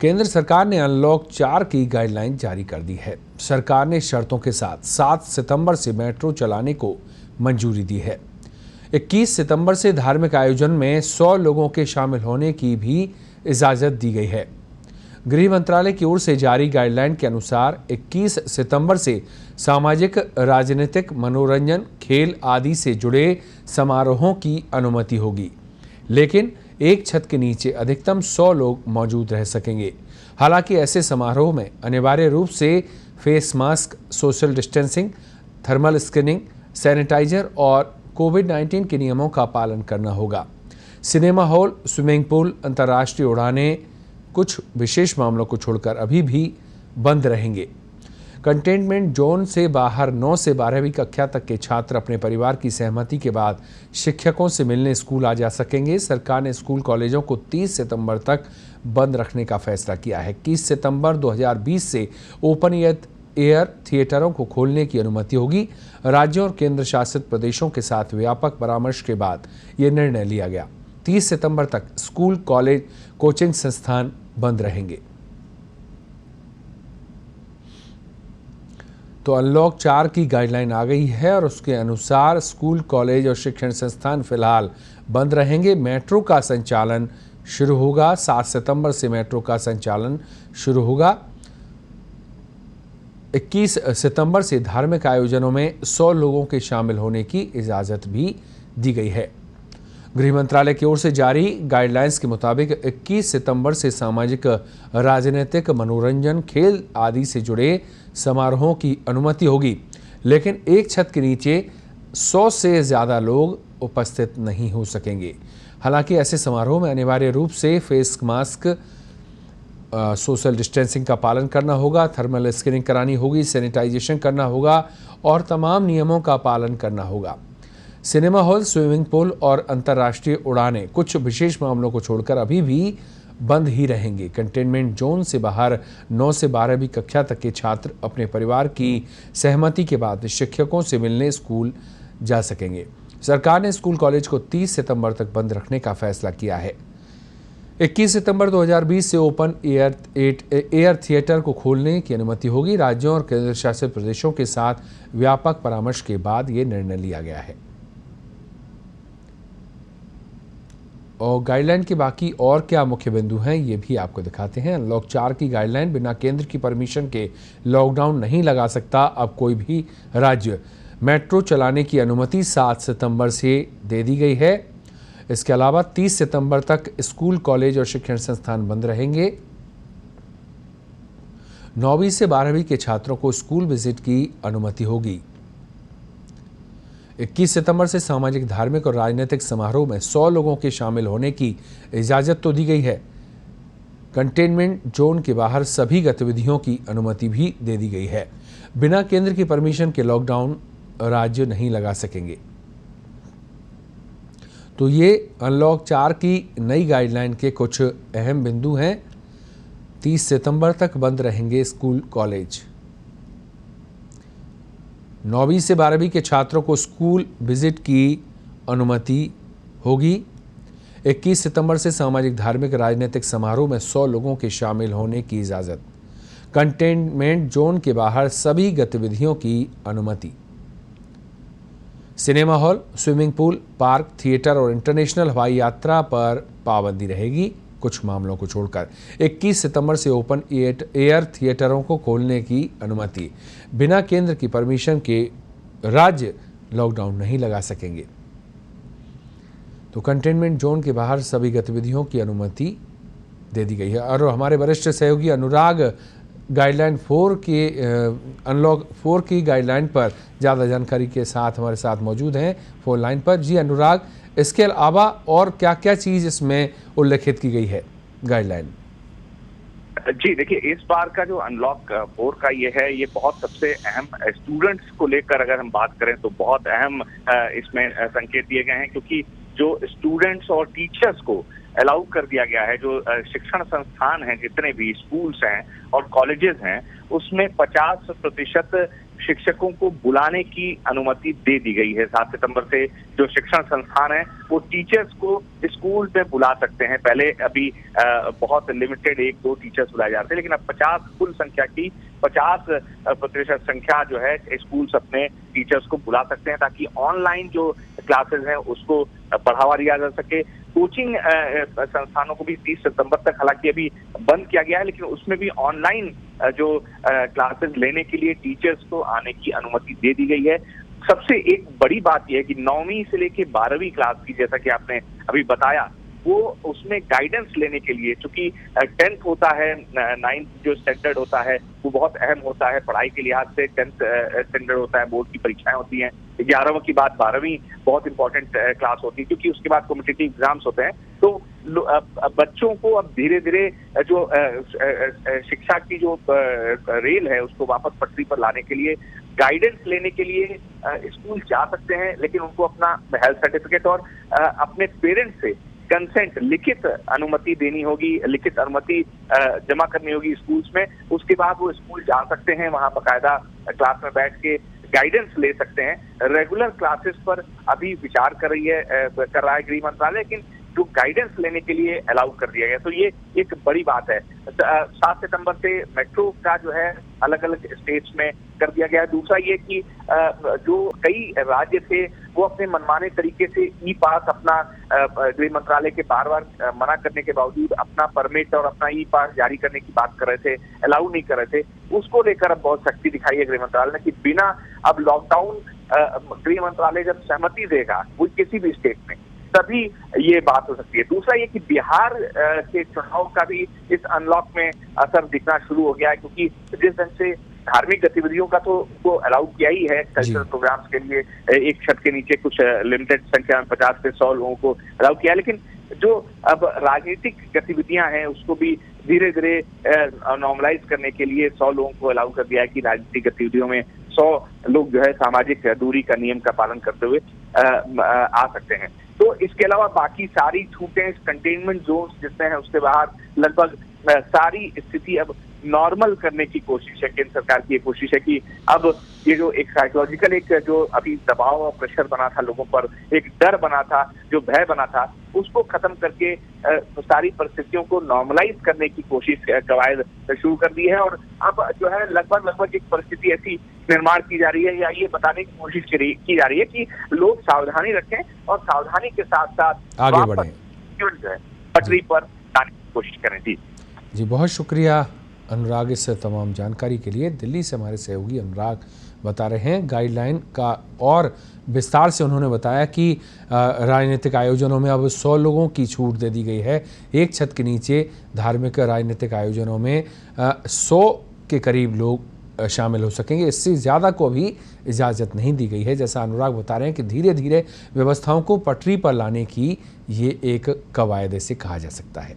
केंद्र सरकार ने अनलॉक 4 की गाइडलाइन जारी कर दी है। सरकार ने शर्तों के साथ 7 सितंबर से मेट्रो चलाने को मंजूरी दी है। 21 सितंबर से धार्मिक आयोजन में 100 लोगों के शामिल होने की भी इजाजत दी गई है। गृह मंत्रालय की ओर से जारी गाइडलाइन के अनुसार 21 सितंबर से सामाजिक, राजनीतिक, मनोरंजन, खेल आदि से जुड़े समारोहों की अनुमति होगी, लेकिन एक छत के नीचे अधिकतम 100 लोग मौजूद रह सकेंगे। हालांकि ऐसे समारोह में अनिवार्य रूप से face mask, social distancing, thermal screening, sanitizer और कोविड-19 के नियमों का पालन करना होगा। सिनेमा हॉल, स्विमिंग पूल, अंतर्राष्ट्रीय उड़ानें कुछ विशेष मामलों को छोड़कर अभी भी बंद रहेंगे। कंटेनमेंट जोन से बाहर 9 से 12वीं कक्षा तक के छात्र अपने परिवार की सहमति के बाद शिक्षकों से मिलने स्कूल आ जा सकेंगे। सरकार ने स्कूल कॉलेजों को 30 सितंबर तक बंद रखने का फैसला किया है। 21 सितंबर 2020 से ओपन एयर थिएटरों को खोलने की अनुमति होगी। राज्यों और केंद्र शासित प्रदेशों के साथ व्यापक परामर्श के बाद ये निर्णय लिया गया। 30 सितंबर तक स्कूल, कॉलेज, कोचिंग संस्थान बंद रहेंगे। तो अनलॉक 4 की गाइडलाइन आ गई है और उसके अनुसार स्कूल, कॉलेज और शिक्षण संस्थान फिलहाल बंद रहेंगे। मेट्रो का संचालन शुरू होगा। 7 सितंबर से मेट्रो का संचालन शुरू होगा। 21 सितंबर से धार्मिक आयोजनों में 100 लोगों के शामिल होने की इजाज़त भी दी गई है। गृह मंत्रालय की ओर से जारी गाइडलाइंस के मुताबिक 21 सितंबर से सामाजिक, राजनीतिक, मनोरंजन, खेल आदि से जुड़े समारोहों की अनुमति होगी, लेकिन एक छत के नीचे 100 से ज़्यादा लोग उपस्थित नहीं हो सकेंगे। हालांकि ऐसे समारोह में अनिवार्य रूप से फेस मास्क, सोशल डिस्टेंसिंग का पालन करना होगा, थर्मल स्क्रीनिंग करानी होगी, सैनिटाइजेशन करना होगा और तमाम नियमों का पालन करना होगा। सिनेमा हॉल, स्विमिंग पूल और अंतर्राष्ट्रीय उड़ानें कुछ विशेष मामलों को छोड़कर अभी भी बंद ही रहेंगे। कंटेनमेंट जोन से बाहर 9 से 12वीं कक्षा तक के छात्र अपने परिवार की सहमति के बाद शिक्षकों से मिलने स्कूल जा सकेंगे। सरकार ने स्कूल, कॉलेज को 30 सितंबर तक बंद रखने का फैसला किया है। 21 सितंबर 2020 से ओपन एयर थिएटर को खोलने की अनुमति होगी। राज्यों और केंद्र शासित प्रदेशों के साथ व्यापक परामर्श के बाद ये निर्णय लिया गया है। और गाइडलाइन के बाकी और क्या मुख्य बिंदु हैं ये भी आपको दिखाते हैं। अनलॉक 4 की गाइडलाइन बिना केंद्र की परमिशन के लॉकडाउन नहीं लगा सकता। अब कोई भी राज्य मेट्रो चलाने की अनुमति 7 सितंबर से दे दी गई है। इसके अलावा 30 सितंबर तक स्कूल, कॉलेज और शिक्षण संस्थान बंद रहेंगे। 9वीं से 12वीं के छात्रों को स्कूल विजिट की अनुमति होगी। 21 सितंबर से सामाजिक, धार्मिक और राजनीतिक समारोह में 100 लोगों के शामिल होने की इजाज़त तो दी गई है। कंटेनमेंट जोन के बाहर सभी गतिविधियों की अनुमति भी दे दी गई है। बिना केंद्र की परमिशन के लॉकडाउन राज्य नहीं लगा सकेंगे। तो ये अनलॉक 4 की नई गाइडलाइन के कुछ अहम बिंदु हैं। 30 सितंबर तक बंद रहेंगे स्कूल, कॉलेज। 9वीं से 12वीं के छात्रों को स्कूल विजिट की अनुमति होगी। 21 सितंबर से सामाजिक, धार्मिक, राजनीतिक समारोह में 100 लोगों के शामिल होने की इजाज़त। कंटेनमेंट जोन के बाहर सभी गतिविधियों की अनुमति। Cinema hall, swimming pool, park, theatre और इंटरनेशनल हवाई यात्रा पर पाबंदी रहेगी, कुछ मामलों को छोड़कर। 21 सितंबर से ओपन एयर थिएटरों को खोलने की अनुमति। बिना केंद्र की परमिशन के राज्य लॉकडाउन नहीं लगा सकेंगे। तो कंटेनमेंट जोन के बाहर सभी गतिविधियों की अनुमति दे दी गई है। और हमारे वरिष्ठ सहयोगी अनुराग गाइडलाइन 4 के अनलॉक 4 की गाइडलाइन पर ज़्यादा जानकारी के साथ हमारे साथ मौजूद हैं फोन लाइन पर। जी अनुराग, इसके अलावा और क्या क्या चीज़ इसमें उल्लेखित की गई है गाइडलाइन? जी देखिए, इस बार का जो अनलॉक 4 का ये है, ये बहुत सबसे अहम स्टूडेंट्स को लेकर अगर हम बात करें तो बहुत अहम इसमें संकेत दिए गए हैं, क्योंकि जो स्टूडेंट्स और टीचर्स को अलाउ कर दिया गया है, जो शिक्षण संस्थान हैं, जितने भी स्कूल्स हैं और कॉलेजेस हैं, उसमें 50% शिक्षकों को बुलाने की अनुमति दे दी गई है। 7 सितंबर से जो शिक्षण संस्थान है वो टीचर्स को स्कूल में बुला सकते हैं। पहले अभी बहुत लिमिटेड 1-2 टीचर्स बुलाए जाते हैं, लेकिन अब 50 कुल संख्या की 50% संख्या जो है स्कूल्स अपने टीचर्स को बुला सकते हैं, ताकि ऑनलाइन जो क्लासेस हैं उसको बढ़ावा दिया जा सके। कोचिंग संस्थानों को भी 30 सितंबर तक हालांकि अभी बंद किया गया है, लेकिन उसमें भी ऑनलाइन जो क्लासेस लेने के लिए टीचर्स को आने की अनुमति दे दी गई है। सबसे एक बड़ी बात यह है कि 9वीं से लेके 12वीं क्लास की, जैसा कि आपने अभी बताया, वो उसमें गाइडेंस लेने के लिए, चूंकि 10th होता है, 9th जो स्टैंडर्ड होता है वो बहुत अहम होता है पढ़ाई के लिहाज से। 10th स्टैंडर्ड होता है, बोर्ड की परीक्षाएं होती हैं। 11वीं के बाद 12वीं बहुत इंपॉर्टेंट क्लास होती है, क्योंकि उसके बाद कॉम्पिटिटिव एग्जाम्स होते हैं। तो बच्चों को अब धीरे धीरे जो शिक्षा की जो रेल है उसको वापस पटरी पर लाने के लिए, गाइडेंस लेने के लिए स्कूल जा सकते हैं, लेकिन उनको अपना हेल्थ सर्टिफिकेट और अपने पेरेंट्स से कंसेंट, लिखित अनुमति देनी होगी, लिखित अनुमति जमा करनी होगी स्कूल्स में। उसके बाद वो स्कूल जा सकते हैं, वहां बाकायदा क्लास में बैठ के गाइडेंस ले सकते हैं। रेगुलर क्लासेस पर अभी विचार कर रहा है गृह मंत्रालय, लेकिन जो गाइडेंस लेने के लिए अलाउ कर दिया गया, तो ये एक बड़ी बात है। 7 सितंबर से मेट्रो का जो है अलग अलग स्टेट्स में कर दिया गया है। दूसरा ये कि जो कई राज्य थे वो अपने मनमाने तरीके से ई पास अपना गृह मंत्रालय के बार बार मना करने के बावजूद अपना परमिट और अपना ई पास जारी करने की बात कर रहे थे, अलाउ नहीं कर रहे थे। उसको लेकर अब बहुत सख्ती दिखाई है गृह मंत्रालय ने कि बिना अब लॉकडाउन, गृह मंत्रालय जब सहमति देगा वो किसी भी स्टेट में, तभी ये बात हो सकती है। दूसरा ये कि बिहार के चुनाव का भी इस अनलॉक में असर दिखना शुरू हो गया है, क्योंकि जिस ढंग से धार्मिक गतिविधियों का तो वो अलाउ किया ही है, कल्चरल प्रोग्राम्स के लिए एक छत के नीचे कुछ लिमिटेड संख्या में 50 से 100 लोगों को अलाउ किया, लेकिन जो अब राजनीतिक गतिविधियां हैं उसको भी धीरे धीरे नॉर्मलाइज करने के लिए 100 लोगों को अलाउ कर दिया है कि राजनीतिक गतिविधियों में 100 लोग जो है सामाजिक दूरी का नियम का पालन करते हुए आ सकते हैं। तो इसके अलावा बाकी सारी छूटें, कंटेनमेंट जोन जितने हैं उससे बाहर लगभग सारी स्थिति अब नॉर्मल करने की कोशिश है। केंद्र सरकार की ये कोशिश है कि अब ये जो एक साइकोलॉजिकल एक जो अभी दबाव और प्रेशर बना था लोगों पर, एक डर बना था, जो भय बना था, उसको खत्म करके सारी परिस्थितियों को नॉर्मलाइज करने की कोशिश कवायद शुरू कर दी है। और अब जो है लगभग एक परिस्थिति ऐसी निर्माण की जा रही है, या ये बताने की कोशिश की जा रही है कि लोग सावधानी रखें और सावधानी के साथ साथ आगे बढ़ें, जो है पटरी पर लाने की कोशिश करें। जी बहुत शुक्रिया अनुराग इस तमाम जानकारी के लिए। दिल्ली से हमारे सहयोगी अनुराग बता रहे हैं गाइडलाइन का, और विस्तार से उन्होंने बताया कि राजनीतिक आयोजनों में अब 100 लोगों की छूट दे दी गई है। एक छत के नीचे धार्मिक राजनीतिक आयोजनों में 100 के करीब लोग शामिल हो सकेंगे, इससे ज़्यादा को अभी इजाज़त नहीं दी गई है। जैसा अनुराग बता रहे हैं कि धीरे धीरे व्यवस्थाओं को पटरी पर लाने की ये एक कवायद से कहा जा सकता है।